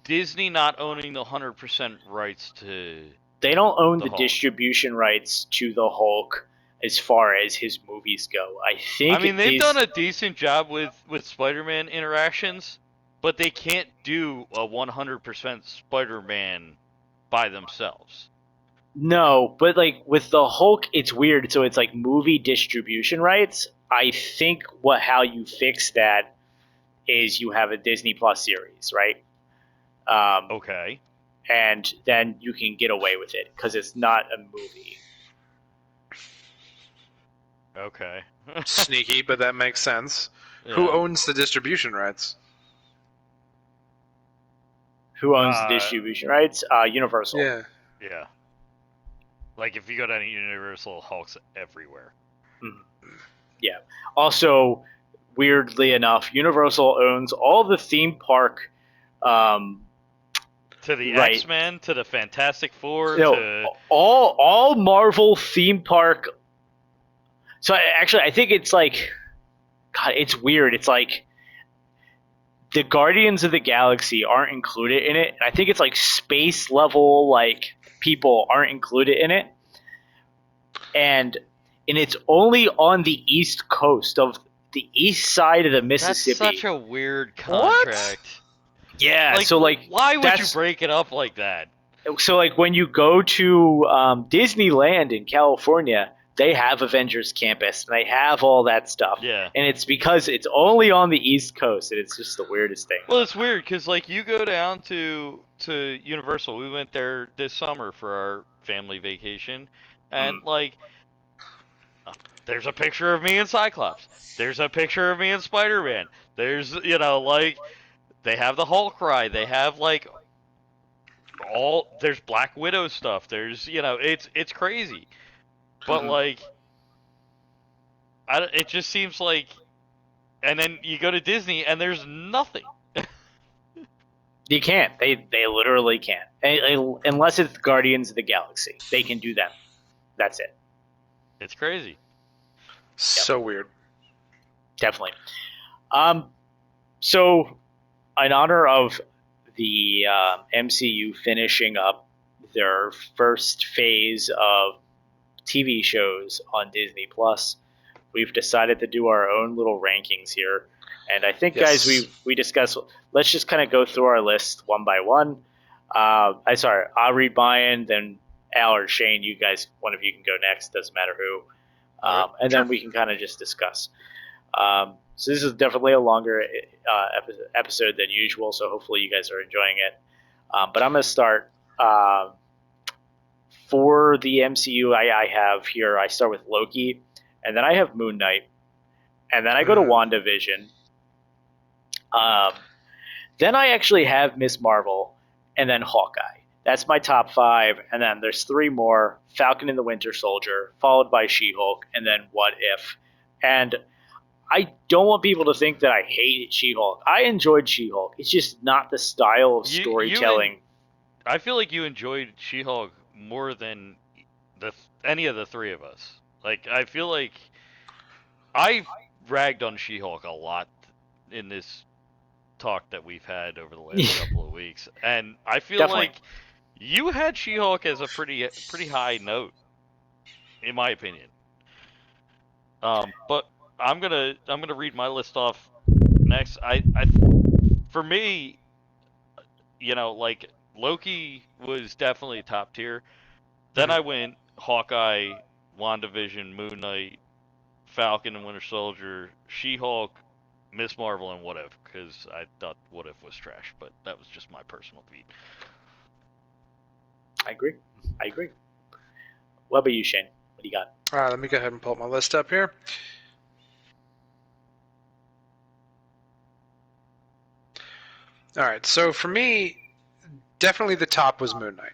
Disney not owning the 100% rights to...
They don't own the
Hulk.
distribution rights to the Hulk as far as his movies go. I think.
I mean, they've done a decent job with Spider-Man interactions, but they can't do a 100% Spider-Man by themselves.
No, but like with the Hulk, it's weird. So it's like movie distribution rights. I think how you fix that is you have a Disney Plus series, right?
Okay.
And then you can get away with it because it's not a movie.
Okay.
Sneaky, but that makes sense.
Yeah.
Who owns the distribution rights?
Who owns the distribution rights? Universal.
Yeah.
Yeah. Like if you go down to Universal, Hulk's everywhere.
Yeah. Also, weirdly enough, Universal owns all the theme park.
To the
right.
X-Men, to the Fantastic Four,
No,
to
all Marvel theme park. So I think it's like, God, it's weird. It's like the Guardians of the Galaxy aren't included in it, and I think it's like space level like people aren't included in it, and it's only on the east coast of the east side of the Mississippi.
That's such a weird contract.
What?
Yeah, so like,
why would you break it up like that?
So like when you go to Disneyland in California, they have Avengers Campus and they have all that stuff.
Yeah.
And it's because it's only on the East Coast, and it's just the weirdest thing.
Well, it's weird because like you go down to Universal. We went there this summer for our family vacation, and like, there's a picture of me and Cyclops. There's a picture of me and Spider-Man. There's like, they have the Hulk ride. They have like there's Black Widow stuff. There's it's crazy, but like, it just seems like, and then you go to Disney and there's nothing.
You can't. They literally can't. Unless it's Guardians of the Galaxy. They can do them. That's it.
It's crazy.
So weird.
Definitely. So, in honor of the MCU finishing up their first phase of TV shows on Disney Plus, we've decided to do our own little rankings here. And I think,
Yes.
guys, we discussed. Let's just kind of go through our list one by one. I'll read mine, then Al or Shane, you guys, one of you can go next. Doesn't matter who,
Alright.
and then we can kind of just discuss. So this is definitely a longer episode than usual. So hopefully you guys are enjoying it. But I'm going to start. For the MCU, I have here. I start with Loki, and then I have Moon Knight, and then I go to WandaVision. Then I actually have Miss Marvel, and then Hawkeye. That's my top 5, and then there's 3 more: Falcon and the Winter Soldier, followed by She-Hulk, and then What If. And I don't want people to think that I hated She-Hulk. I enjoyed She-Hulk. It's just not the style of storytelling.
I feel like you enjoyed She-Hulk more than any of the 3 of us. Like, I feel like I ragged on She-Hulk a lot in this talk that we've had over the last couple of weeks, and I feel
Definitely.
like you had She-Hulk as a pretty high note, in my opinion. But I'm gonna read my list off next. For me, like Loki was definitely top tier. Then I went Hawkeye, WandaVision, Moon Knight, Falcon and Winter Soldier, She-Hulk, Miss Marvel, and What If, because I thought What If was trash, but that was just my personal beat.
I agree. What about you, Shane? What do you got?
All right, let me go ahead and pull up my list up here. All right, so for me, definitely the top was Moon Knight.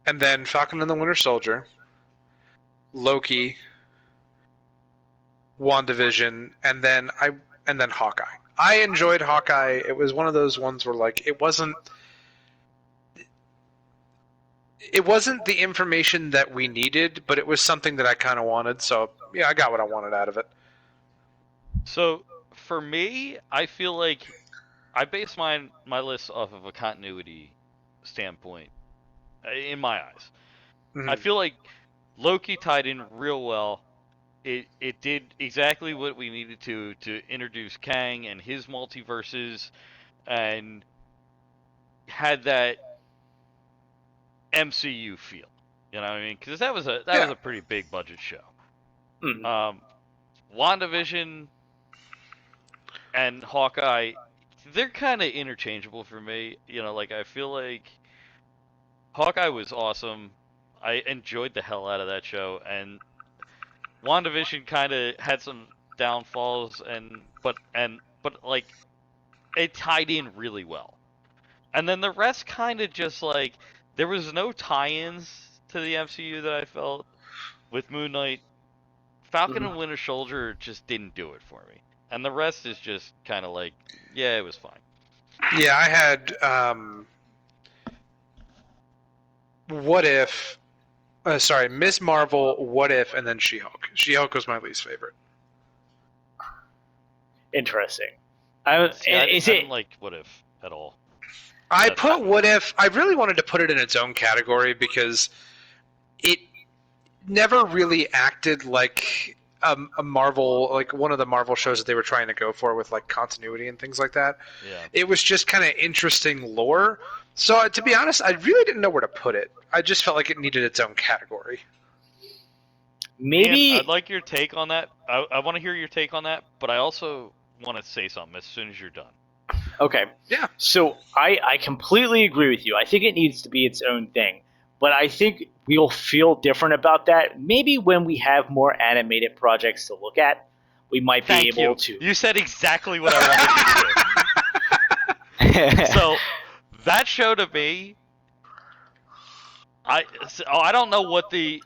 And then Falcon and the Winter Soldier, Loki, WandaVision, and then Hawkeye. I enjoyed Hawkeye. It was one of those ones where like it wasn't the information that we needed, but it was something that I kind of wanted. So yeah, I got what I wanted out of it.
So for me, I feel like I base my list off of a continuity standpoint, in my eyes.
Mm-hmm.
I feel like Loki tied in real well. It did exactly what we needed to introduce Kang and his multiverses, and had that MCU feel. You know what I mean? Because that was a pretty big budget show.
Mm-hmm.
WandaVision and Hawkeye, they're kind of interchangeable for me. Like I feel like Hawkeye was awesome. I enjoyed the hell out of that show, and WandaVision kind of had some downfalls, but like it tied in really well. And then the rest kind of just like there was no tie-ins to the MCU that I felt with Moon Knight. Falcon and Winter Soldier just didn't do it for me. And the rest is just kind of like, yeah, it was fine.
Yeah, I had What If, Miss Marvel, What If, and then She-Hulk. She-Hulk was my least favorite.
Interesting.
I didn't like What If at all.
I put What If. I really wanted to put it in its own category because it never really acted like a Marvel, like one of the Marvel shows that they were trying to go for with like continuity and things like that.
Yeah.
It was just kind of interesting lore. So to be honest, I really didn't know where to put it. I just felt like it needed its own category.
Maybe
and I'd like your take on that. I want to hear your take on that, but I also want to say something as soon as you're done.
Okay.
Yeah.
So I completely agree with you. I think it needs to be its own thing. But I think we'll feel different about that. Maybe when we have more animated projects to look at, we might be able to.
You said exactly what I wanted you to do. So that show to me, I don't know what the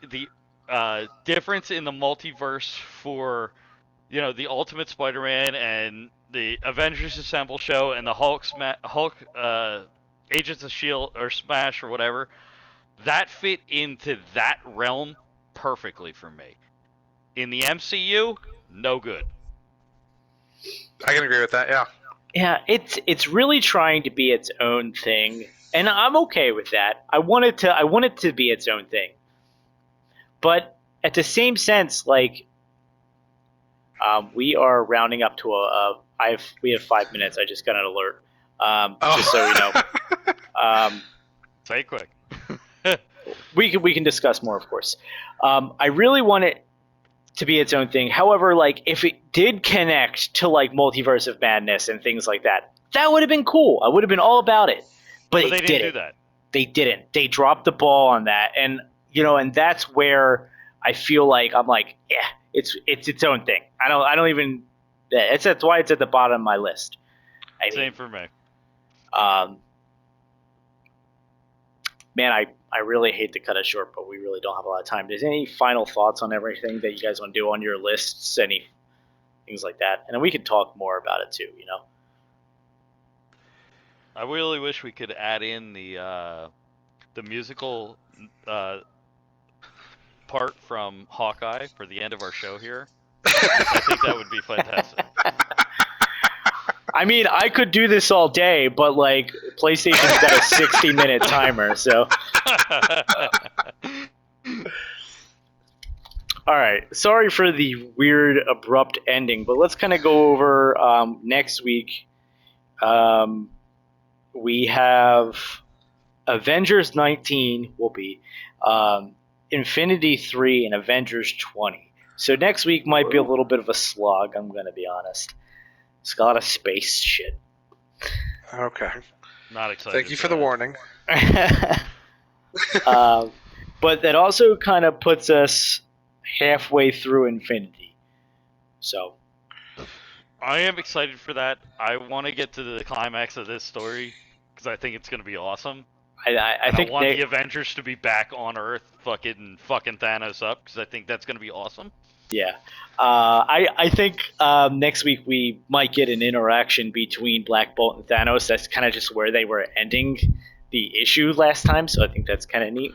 difference in the multiverse for the Ultimate Spider-Man and the Avengers Assemble show and the Hulk, Agents of Shield or Smash or whatever, that fit into that realm perfectly for me. In the MCU, no good.
I can agree with that. Yeah.
Yeah, it's really trying to be its own thing, and I'm okay with that. I want it to be its own thing, but at the same sense, like, we are rounding up to we have 5 minutes. I just got an alert. Just so you know.
Say it quick.
We can discuss more, of course. I really want it to be its own thing. However, like, if it did connect to like Multiverse of Madness and things like that, that would have been cool. I would have been all about it. But
they didn't do that.
They didn't. They dropped the ball on that, and and that's where I feel like I'm like, yeah, it's its own thing. I don't even. That's why it's at the bottom of my list.
Same for me.
Man, I really hate to cut it short, but we really don't have a lot of time. Is there any final thoughts on everything that you guys want to do on your lists? Any things like that? And then we could talk more about it too,
I really wish we could add in the musical part from Hawkeye for the end of our show here. I think that would be fantastic.
I mean, I could do this all day, but like PlayStation's got a 60-minute timer, so. All right. Sorry for the weird, abrupt ending, but let's kind of go over next week. We have Avengers 19 will be Infinity 3 and Avengers 20. So next week might be a little bit of a slog, I'm going to be honest. It's got a lot of space shit.
Okay.
Not excited.
Thank you for the warning.
But that also kind of puts us halfway through Infinity. So
I am excited for that. I want to get to the climax of this story because I think it's going to be awesome.
I think
I want the Avengers to be back on Earth, fucking Thanos up, because I think that's going to be awesome.
Yeah. I think next week we might get an interaction between Black Bolt and Thanos. That's kind of just where they were ending the issue last time, so I think that's kind of neat.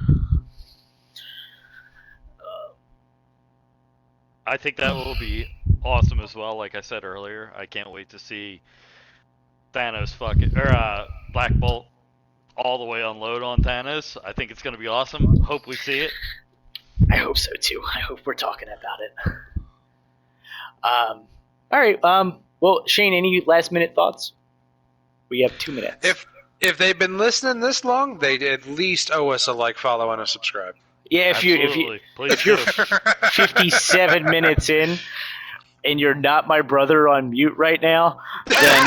I think that will be awesome as well. Like I said earlier, I can't wait to see Thanos Black Bolt all the way unload on Thanos. I think it's going to be awesome. Hope we see it.
I hope so too. I hope we're talking about it. All right. Well, Shane, any last minute thoughts? We have 2 minutes.
If they've been listening this long, they at least owe us a like, follow, and a subscribe.
Yeah, if you're 57 minutes in and you're not my brother on mute right now, then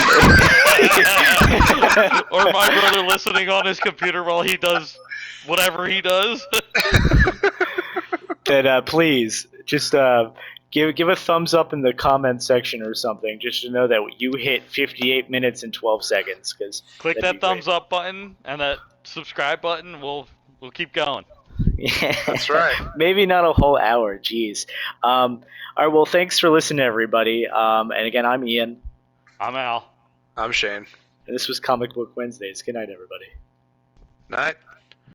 or my brother listening on his computer while he does whatever he does,
then please just give a thumbs up in the comment section or something, just to know that you hit 58 minutes and 12 seconds. Because
click that thumbs up button and that subscribe button. We'll keep going.
Yeah.
That's right.
Maybe not a whole hour. Jeez. All right. Well, thanks for listening, everybody. And again, I'm Ian.
I'm Al.
I'm Shane.
And this was Comic Book Wednesdays. Good night, everybody.
Night.